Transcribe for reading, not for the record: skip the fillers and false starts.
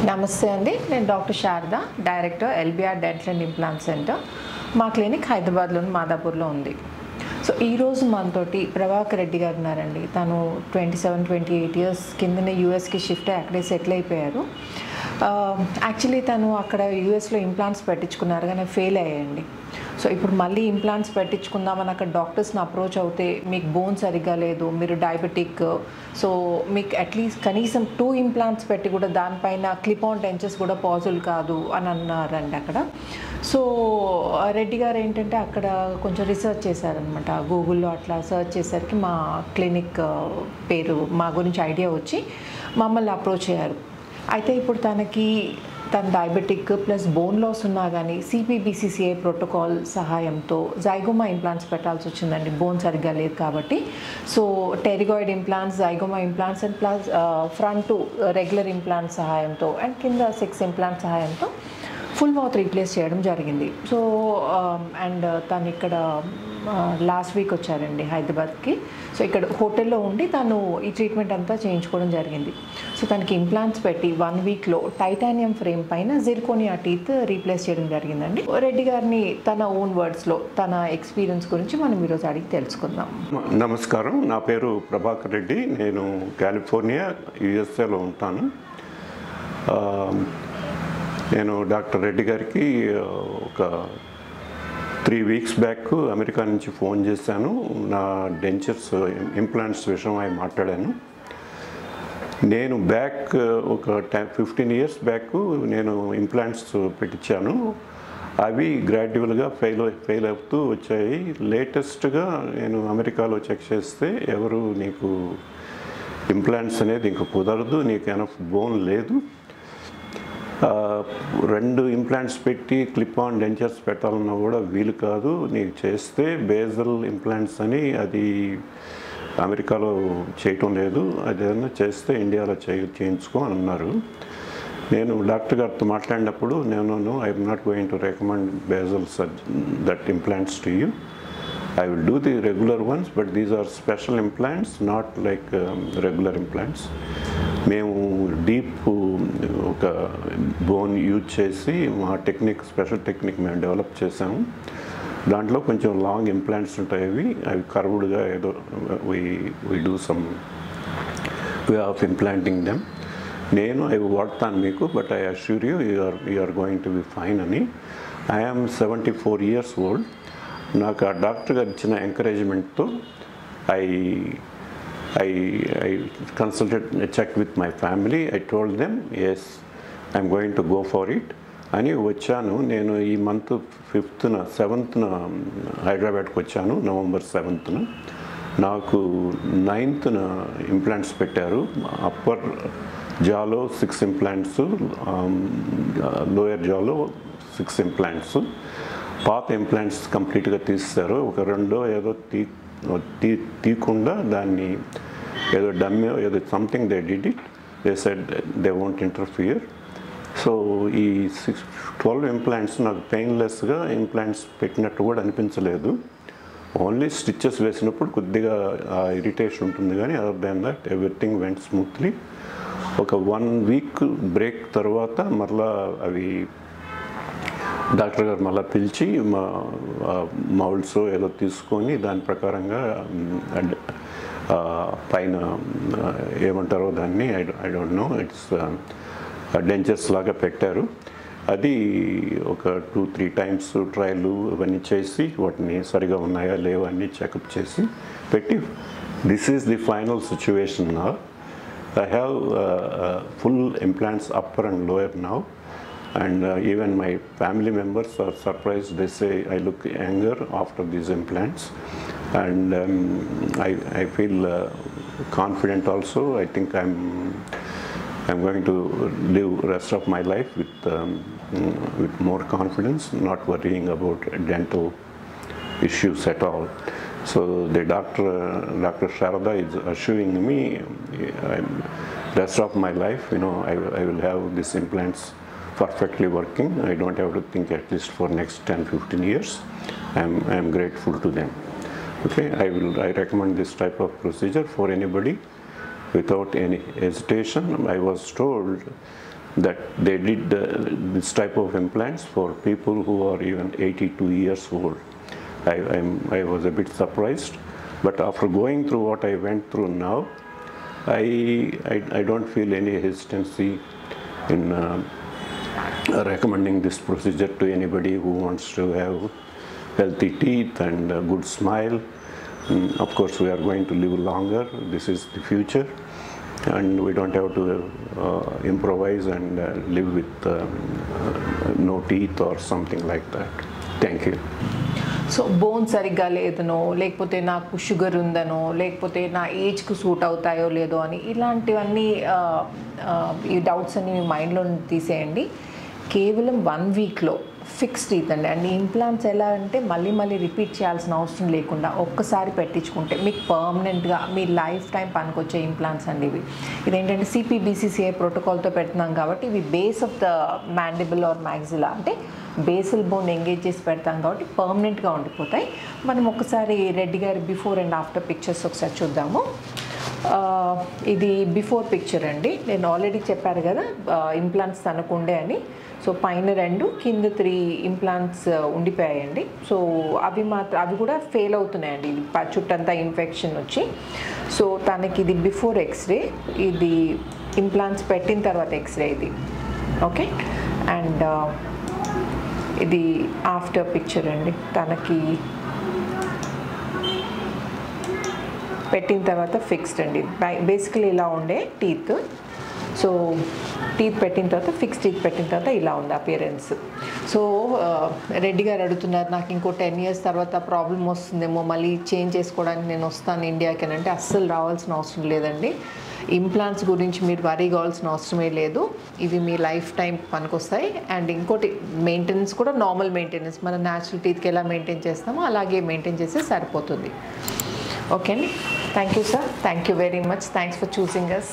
నమస్తే అండి. నేను doctor Sharada, director LBR dental and implant centre. మా క్లినిక్ హైదరాబాద్లోని మాదాపూర్లో ఉంది. సో ఈరోజు మనతోటి ప్రభాకర్ రెడ్డి గారు ఉన్నారండి. తను 27-28 ఇయర్స్ కిందనే యూఎస్కి షిఫ్ట్ అయ్యి అక్కడే సెటిల్ అయిపోయారు. యాక్చువల్లీ తను అక్కడ యూఎస్లో ఇంప్లాంట్స్ పెట్టించుకున్నారు కానీ ఫెయిల్ అయ్యాయండి. సో ఇప్పుడు మళ్ళీ ఇంప్లాంట్స్ పెట్టించుకుందామని అక్కడ డాక్టర్స్ని అప్రోచ్ అవుతే మీకు బోన్ సరిగ్గా లేదు, మీరు డయాబెటిక్, సో మీకు అట్లీస్ట్ కనీసం 2 ఇంప్లాంట్స్ పెట్టి కూడా దానిపైన క్లిప్ ఆన్ డెంచర్స్ కూడా పాసిబుల్ కాదు అని అన్నారండి అక్కడ. సో రెడ్డి గారు ఏంటంటే అక్కడ కొంచెం రీసెర్చ్ చేశారనమాట. గూగుల్లో అట్లా సెర్చ్ చేసరికి మా క్లినిక్ పేరు మా గురించి ఐడియా వచ్చి మమ్మల్ని అప్రోచ్ అయ్యారు. అయితే ఇప్పుడు తన డయాబెటిక్ ప్లస్ బోన్ లాస్ ఉన్నా కానీ సిపిబిసిసిఐ ప్రోటోకాల్ సహాయంతో జైగోమా ఇంప్లాంట్స్ పెట్టాల్సి వచ్చిందండి, బోన్ సరిగ్గా లేదు కాబట్టి. So pterygoid implants, zygoma implants and plus front regular implants సహాయంతో అండ్ కింద 6 ఇంప్లాంట్స్ సహాయంతో ఫుల్ మౌత్ రీప్లేస్ చేయడం జరిగింది. సో అండ్ తను ఇక్కడ లాస్ట్ వీక్ వచ్చారండి హైదరాబాద్కి. సో ఇక్కడ హోటల్లో ఉండి తను ఈ ట్రీట్మెంట్ అంతా చేయించుకోవడం జరిగింది. సో తనకి ఇంప్లాంట్స్ పెట్టి 1 వీక్లో టైటానియం ఫ్రేమ్ పైన జిర్కోనియా టీత్ రీప్లేస్ చేయడం జరిగిందండి. రెడ్డి గారిని తన ఓన్ వర్డ్స్లో తన ఎక్స్పీరియన్స్ గురించి మనం ఈరోజు అడిగి తెలుసుకుందాం. నమస్కారం, నా పేరు ప్రభాకర్ రెడ్డి. నేను కాలిఫోర్నియా యుఎస్ఏలో ఉంటాను. నేను డాక్టర్ రెడ్డి గారికి ఒక 3 వీక్స్ బ్యాక్ అమెరికా నుంచి ఫోన్ చేశాను. నా డెంచర్స్ ఇంప్లాంట్స్ విషయమై మాట్లాడాను. నేను ఒక 15 ఇయర్స్ బ్యాక్ నేను ఇంప్లాంట్స్ పెట్టించాను. అవి గ్రాడ్యువల్గా ఫెయిల్ అవుతూ వచ్చాయి. లేటెస్ట్గా నేను అమెరికాలో చెక్ చేస్తే ఎవరు నీకు ఇంప్లాంట్స్ అనేది ఇంక కుదరదు, నీకు ఎనఫ్ బోన్ లేదు, 2 ఇంప్లాంట్స్ పెట్టి క్లిప్ ఆన్ డెంచర్స్ పెట్టాలన్నా కూడా వీలు కాదు, నీకు చేస్తే బేజల్ ఇంప్లాంట్స్ అని అది అమెరికాలో చేయటం లేదు, అదేదన్నా చేస్తే ఇండియాలో చేయించుకో అని అన్నారు. నేను డాక్టర్ గారితో మాట్లాడినప్పుడు I'm not going to recommend basil that implants to you. I will do the regular ones, but these are special implants, not like regular implants. మేము డీప్ ఒక బోన్ యూజ్ చేసి మా స్పెషల్ టెక్నిక్ మేము develop చేసాము. దాంట్లో కొంచెం long implants ఉంటాయి. అవి కర్వ్డ్గా ఏదో we do some way of implanting them. అవి వాడతాను మీకు, but I assure you are going to be fine అని. I am 74 years old. నాకు ఆ డాక్టర్ గారు ఇచ్చిన ఎంకరేజ్మెంట్తో I checked with my family. I told them, yes, I'm going to go for it అని వచ్చాను. నేను ఈ మంత్ 7th హైదరాబాద్కి వచ్చాను, November 7th. నాకు 9th ఇంప్లాంట్స్ పెట్టారు. అప్పర్ జాలో 6 ఇంప్లాంట్స్, లోయర్ జాలో 6 ఇంప్లాంట్స్. పాత ఇంప్లాంట్స్ కంప్లీట్గా తీస్తారు. ఒక 2 ఏదో తీయకుండా దాన్ని ఏదో డమ్మీ ఏదో something they did it, they said they won't interfere. So ఈ 12 ఇంప్లాంట్స్ నాకు పెయిన్లెస్గా ఇంప్లాంట్స్ పెట్టినట్టు కూడా అనిపించలేదు. ఓన్లీ స్టిచెస్ వేసినప్పుడు కొద్దిగా ఇరిటేషన్ ఉంటుంది, కానీ other than that everything went smoothly. ఒక 1 వీక్ బ్రేక్ తర్వాత మరలా అవి డాక్టర్ గారు మళ్ళీ పిలిచి మౌల్డ్స్ ఏదో తీసుకొని దాని ప్రకారంగా పైన ఏమంటారో దాన్ని I don't know, it's dentures లాగా పెట్టారు. అది ఒక 2-3 టైమ్స్ ట్రయల్ ఇవన్నీ చేసి వాటిని సరిగా ఉన్నాయా లేవో అన్నీ చెకప్ చేసి పెట్టి, this is the final situation now. I have full implants upper and lower now. And even my family members are surprised. They say I look younger after these implants, and I feel confident also. I think I'm going to live rest of my life with more confidence, not worrying about dental issues at all. So the Dr. Sharada is assuring me rest of my life, I will have these implants perfectly working. I don't have to think at least for next 10-15 years. I am grateful to them. Okay, I recommend this type of procedure for anybody without any hesitation. I was told that they did this type of implants for people who are even 82 years old. I was a bit surprised, but after going through what I went through now, I don't feel any hesitancy in recommending this procedure to anybody who wants to have healthy teeth and a good smile. Of course, we are going to live longer. This is the future, and we don't have to improvise and live with no teeth or something like that. Thank you. So bone సరిగ్గా లేదనో, లేకపోతే నాకు sugar ఉందనో, లేకపోతే నా ఏజ్కి suit అవుతాయో లేదో అని ఇలాంటివన్నీ ఈ డౌట్స్ అన్ని మీ మైండ్లో తీసేయండి. కేవలం 1 వీక్లో ఫిక్స్ టీత్ అండి. అండ్ ఇంప్లాంట్స్ ఎలా అంటే మళ్ళీ రిపీట్ చేయాల్సిన అవసరం లేకుండా ఒక్కసారి పెట్టించుకుంటే మీకు పర్మనెంట్గా మీ లైఫ్ టైం పనికొచ్చే ఇంప్లాంట్స్ అండి ఇవి. ఇదేంటంటే CPBCCI ప్రోటోకాల్తో పెడుతున్నాం కాబట్టి ఇవి base of the mandible or maxilla అంటే బేసల్ బోన్ ఎంగేజ్ చేసి పెడతాం కాబట్టి పర్మనెంట్గా ఉండిపోతాయి. మనం ఒకసారి రెడ్డి గారి బిఫోర్ అండ్ ఆఫ్టర్ పిక్చర్స్ ఒకసారి చూద్దాము. ఇది బిఫోర్ పిక్చర్ అండి. నేను ఆల్రెడీ చెప్పారు కదా ఇంప్లాంట్స్ తనకుండే అని. సో పైన 2 కింద 3 ఇంప్లాంట్స్ ఉండిపోయాయండి. సో అవి కూడా ఫెయిల్ అవుతున్నాయండి. ఇది చుట్టంతా ఇన్ఫెక్షన్ వచ్చి. సో తనకి ఇది బిఫోర్ ఎక్స్రే, ఇది ఇంప్లాంట్స్ పెట్టిన తర్వాత ఎక్స్రే ఇది. ఓకే, అండ్ ఇది ఆఫ్టర్ పిక్చర్ అండి. తనకి పెట్టిన తర్వాత ఫిక్స్డ్ అండి. బేసికలీ ఇలా ఉండే టీత్. సో టీత్ పెట్టిన తర్వాత ఫిక్స్డ్ టీత్ పెట్టిన తర్వాత ఇలా ఉంది అపియరెన్స్. సో రెడ్డి గారు అడుగుతున్నారు, నాకు ఇంకో 10 years తర్వాత ప్రాబ్లం వస్తుందేమో, మళ్ళీ చేంజ్ చేసుకోవడానికి నేను వస్తాను ఇండియాకి అని. అంటే అస్సలు రావాల్సిన అవసరం లేదండి. ఇంప్లాంట్స్ గురించి మీరు వరీ కావాల్సిన అవసరమే లేదు. ఇవి మీ లైఫ్ టైం పనికొస్తాయి. అండ్ ఇంకోటి మెయింటెనెన్స్ కూడా నార్మల్ మెయింటెనెన్స్, మన న్యాచురల్ టీత్కి ఎలా మెయింటైన్ చేస్తామో అలాగే మెయింటైన్ చేస్తే సరిపోతుంది. ఓకే అండి. Thank you sir. Thank you very much. Thanks for choosing us.